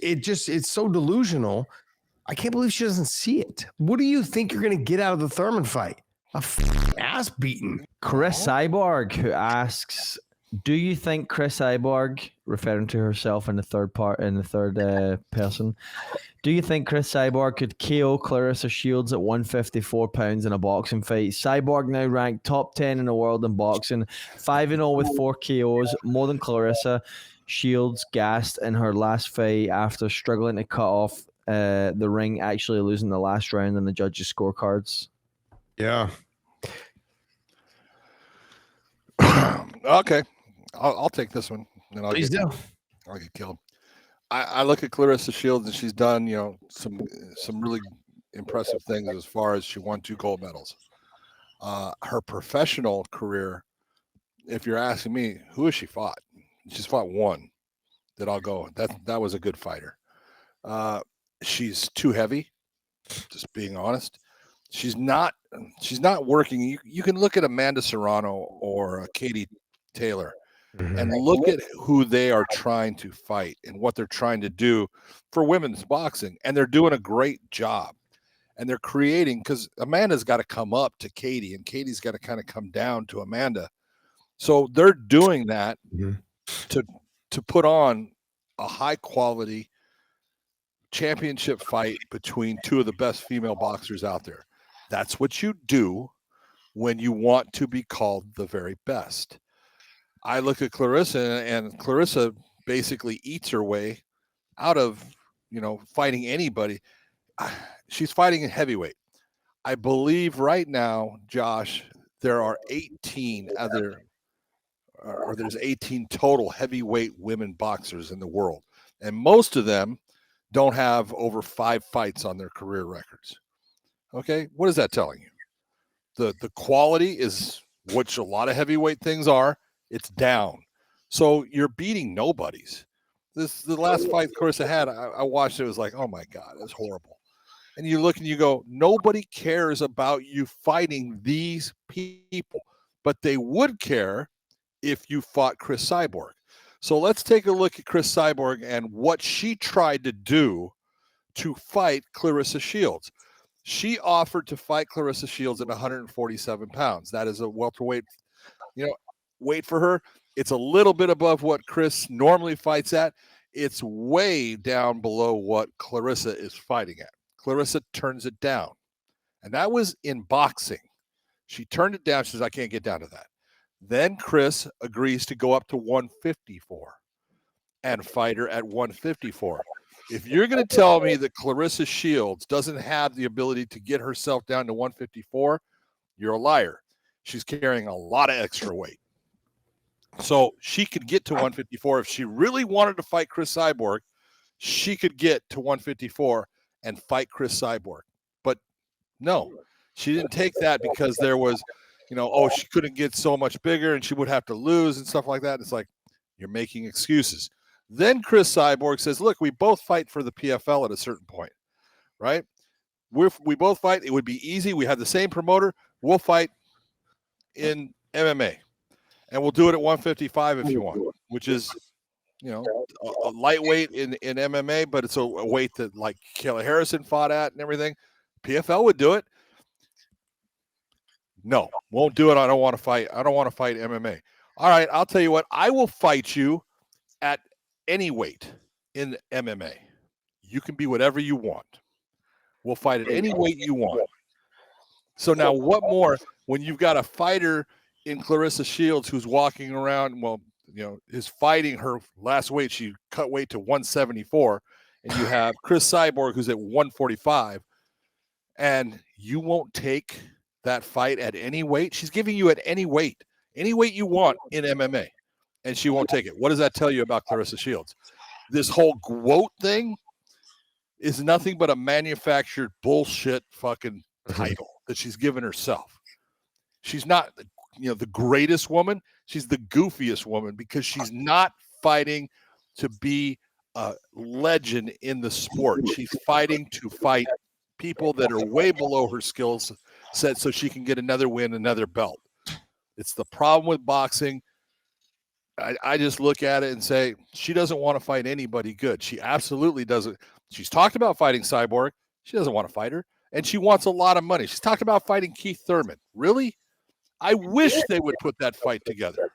it's so delusional. I can't believe she doesn't see it. What do you think you're going to get out of the Thurman fight? A ass beating. Chris Cyborg, who asks, do you think Chris Cyborg, referring to herself in the third person, do you think Chris Cyborg could KO Clarissa Shields at 154 pounds in a boxing fight? Cyborg now ranked top 10 in the world in boxing, 5-0 with 4 KOs, more than Clarissa. Shields gassed in her last fight after struggling to cut off the ring, actually losing the last round in the judges' scorecards. Yeah. Okay, I'll take this one. And Please do. I'll get killed. I look at Clarissa Shields, and she's done, some really impressive things as far as she won 2 gold medals. Her professional career, if you're asking me, who has she fought? She's fought 1 that I'll go. That was a good fighter. She's too heavy, just being honest. She's not working. You can look at Amanda Serrano or Katie Taylor and look at who they are trying to fight and what they're trying to do for women's boxing. And they're doing a great job. And they're creating, because Amanda's got to come up to Katie, and Katie's got to kind of come down to Amanda. So they're doing that to put on a high quality championship fight between 2 of the best female boxers out there. That's what you do when you want to be called the very best. I look at Clarissa, and Clarissa basically eats her way out of, fighting anybody. She's fighting in heavyweight. I believe right now, Josh, there are 18 there's 18 total heavyweight women boxers in the world. And most of them don't have over 5 fights on their career records. Okay, what is that telling you? The quality is, which a lot of heavyweight things are, it's down. So you're beating nobodies. The last fight Clarissa had, I watched it, was like, oh my God, it's horrible. And you look and you go, nobody cares about you fighting these people, but they would care if you fought Chris Cyborg. So let's take a look at Chris Cyborg and what she tried to do to fight Clarissa Shields. She offered to fight Clarissa Shields at 147 pounds. That is a welterweight, weight for her. It's a little bit above what Chris normally fights at. It's way down below what Clarissa is fighting at. Clarissa turns it down. And that was in boxing. She turned it down. She says, I can't get down to that. Then Chris agrees to go up to 154 and fight her at 154. If you're going to tell me that Clarissa Shields doesn't have the ability to get herself down to 154, you're a liar. She's carrying a lot of extra weight. So she could get to 154. If she really wanted to fight Chris Cyborg, she could get to 154 and fight Chris Cyborg. But no, she didn't take that because there was, she couldn't get so much bigger and she would have to lose and stuff like that. It's like, you're making excuses. Then Chris Cyborg says, look, we both fight for the PFL at a certain point, right? We both fight. It would be easy. We have the same promoter. We'll fight in MMA. And we'll do it at 155 if you want, which is, a lightweight in MMA, but it's a weight that like Kayla Harrison fought at and everything. PFL would do it. No, won't do it. I don't want to fight. I don't want to fight MMA. All right, I'll tell you what. I will fight you at any weight in MMA. You can be whatever you want. We'll fight at any weight you want. So now what more when you've got a fighter in Clarissa Shields who's walking around, is fighting her last weight. She cut weight to 174. And you have Chris Cyborg who's at 145. And you won't take that fight at any weight. She's giving you at any weight you want in MMA. And she won't take it. What does that tell you about Clarissa Shields? This whole GWOAT thing is nothing but a manufactured bullshit fucking title that she's given herself. She's not, the greatest woman. She's the goofiest woman because she's not fighting to be a legend in the sport. She's fighting to fight people that are way below her skills set so she can get another win, another belt. It's the problem with boxing. I just look at it and say she doesn't want to fight anybody good. She absolutely doesn't. She's talked about fighting Cyborg. She doesn't want to fight her, and she wants a lot of money. She's talked about fighting Keith Thurman. Really? I wish they would put that fight together.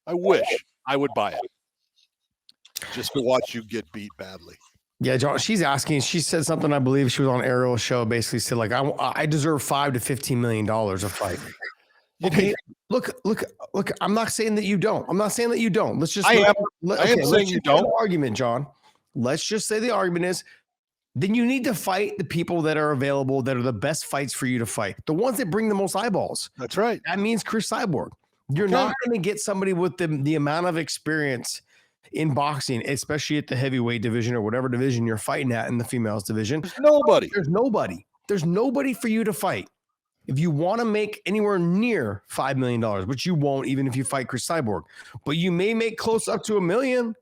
I wish. I would buy it just to watch you get beat badly. Yeah, John, she's asking. She said something. I believe she was on Ariel's show. Basically said like, I deserve $5 to $15 million a fight. Okay, look. I'm not saying that you don't. I'm not saying that you don't. Let's just. I am saying you don't. Argument, John. Let's just say the argument is, then you need to fight the people that are available, that are the best fights for you to fight, the ones that bring the most eyeballs. That's right. That means Chris Cyborg. You're not going to get somebody with the amount of experience in boxing, especially at the heavyweight division or whatever division you're fighting at in the females division. There's nobody. There's nobody for you to fight. If you want to make anywhere near $5 million, which you won't, even if you fight Chris Cyborg, but you may make close up to $1 million.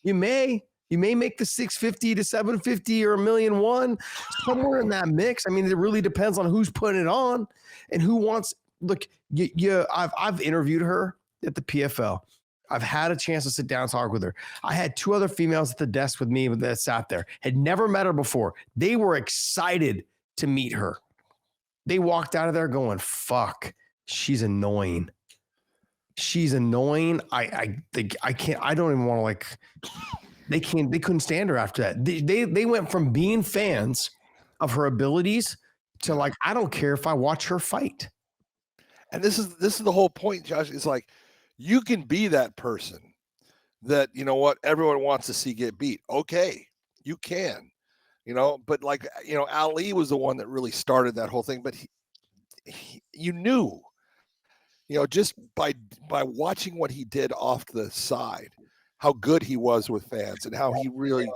You may make the 650 to 750 or $1.1 million, somewhere in that mix. I mean, it really depends on who's putting it on and who wants. Look, I've interviewed her at the PFL. I've had a chance to sit down and talk with her. I had 2 other females at the desk with me that sat there, had never met her before. They were excited to meet her. They walked out of there going, fuck, she's annoying. She's annoying. I can't, I don't even want to like, they couldn't stand her after that. They went from being fans of her abilities to like, I don't care if I watch her fight. And this is the whole point, Josh. It's like, you can be that person that, you know what, everyone wants to see get beat. Okay, you can. But like, Ali was the one that really started that whole thing. But you knew, just by watching what he did off the side, how good he was with fans and how he really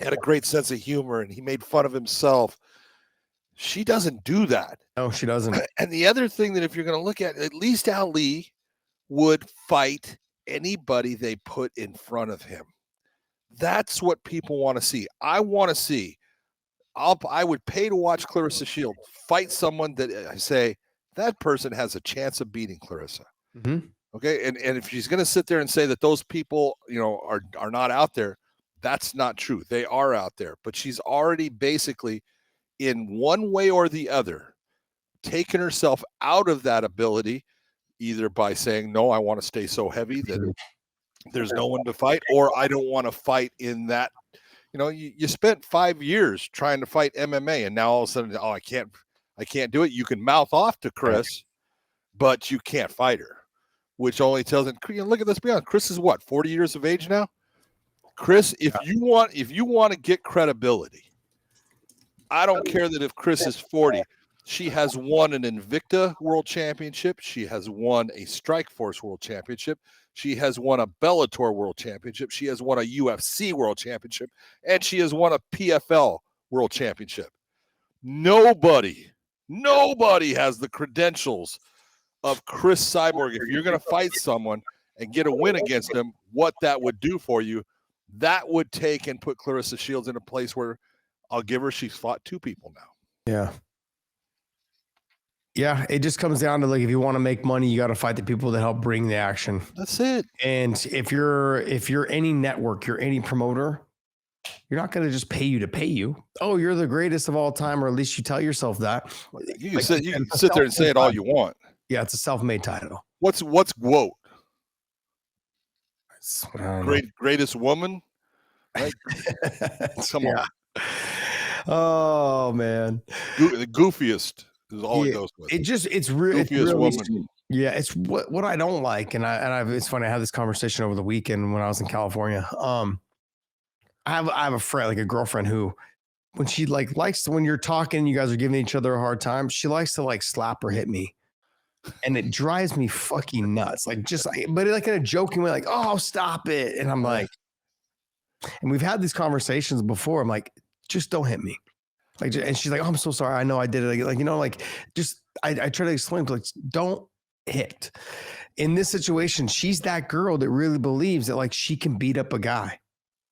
had a great sense of humor and he made fun of himself. She doesn't do that. No, she doesn't. And the other thing that if you're going to look at least Ali would fight anybody they put in front of him. That's what people want to see. I want to see. I would pay to watch Clarissa Shields fight someone that I say that person has a chance of beating Clarissa. Mm-hmm. Okay, and if she's going to sit there and say that those people, are not out there, that's not true. They are out there, but she's already basically, in one way or the other, taken herself out of that ability, either by saying, no, I want to stay so heavy that there's no one to fight, or I don't want to fight in that. You spent 5 years trying to fight MMA, and now all of a sudden, I can't do it. You can mouth off to Chris, but you can't fight her, which only tells it. Look at this. Be honest. Chris is what, 40 years of age now? Chris, if you want to get credibility, I don't care that if Chris is 40. She has won an Invicta World Championship. She has won a Strikeforce World Championship. She has won a Bellator World Championship. She has won a UFC World Championship. And she has won a PFL World Championship. Nobody has the credentials of Chris Cyborg. If you're going to fight someone and get a win against them, what that would do for you, that would take and put Clarissa Shields in a place where I'll give her, she's fought 2 people now. Yeah. Yeah, it just comes down to like, if you want to make money, you got to fight the people that help bring the action. That's it. And if you're any network, you're any promoter, you're not going to just pay you. Oh, you're the greatest of all time, or at least you tell yourself that. You can sit there and say it all you want. Yeah, it's a self-made title. What's GWOAT? Greatest woman? Right? Come on. Oh man. The goofiest is all it goes with. It's really woman. Yeah, it's what I don't like, and it's funny. I had this conversation over the weekend when I was in California. I have a friend, like a girlfriend, who, when she likes to, when you're talking, you guys are giving each other a hard time, she likes to like slap or hit me, and it drives me fucking nuts. But like in a joking way, like, oh, stop it, and I'm like, and we've had these conversations before. I'm like, just don't hit me. And she's like, oh, I'm so sorry. I know I did it. I try to explain to don't hit. In this situation, she's that girl that really believes that like she can beat up a guy.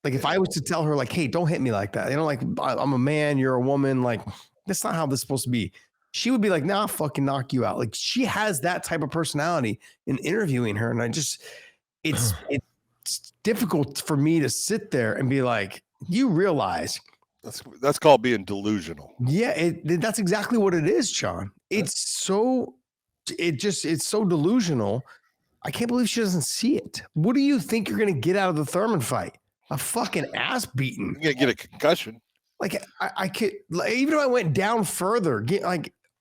Like if I was to tell her like, hey, don't hit me like that. Like I'm a man, you're a woman. Like that's not how this is supposed to be. She would be like, nah, I'll fucking knock you out. Like she has that type of personality in interviewing her. And it's difficult for me to sit there and be like, you realize that's called being delusional. Yeah, that's exactly what it is, Sean. It's so delusional. I can't believe she doesn't see it. What do you think you're going to get out of the Thurman fight? A fucking ass beating. You're going to get a concussion. Like I could, like, even if I went down further,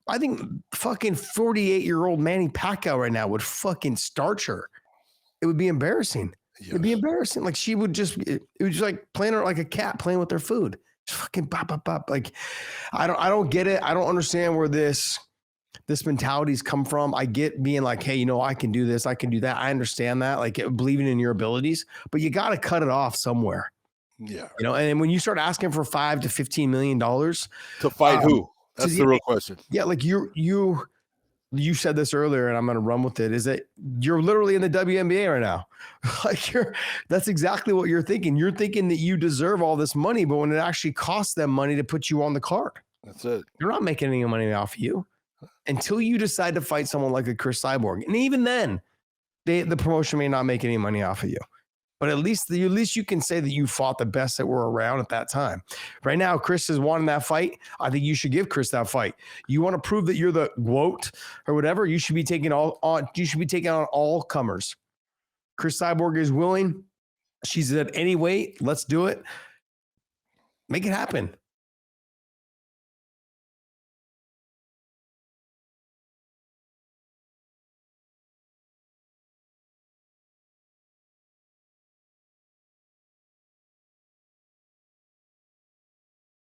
I think fucking 48-year-old Manny Pacquiao right now would fucking starch her. It would be embarrassing. Yes. It'd be embarrassing. Like she would it was just like playing her like a cat playing with their food. Just fucking pop, pop, pop. Like I don't get it. I don't understand where this mentality's come from. I get being like, hey, I can do this, I can do that. I understand that, like believing in your abilities, but you got to cut it off somewhere. Yeah. And when you start asking for $5 to $15 million to fight who? That's the real question. Yeah. Like you said this earlier, and I'm going to run with it, is that you're literally in the WNBA right now. Like that's exactly what you're thinking. You're thinking that you deserve all this money, but when it actually costs them money to put you on the card, that's it. You're not making any money off of you until you decide to fight someone like a Chris Cyborg. And even then, the promotion may not make any money off of you. But at least you can say that you fought the best that were around at that time. Right now, Chris is wanting that fight. I think you should give Chris that fight. You want to prove that you're the GOAT or whatever, you should be taking on all comers. Chris Cyborg is willing. She's at any weight. Let's do it. Make it happen.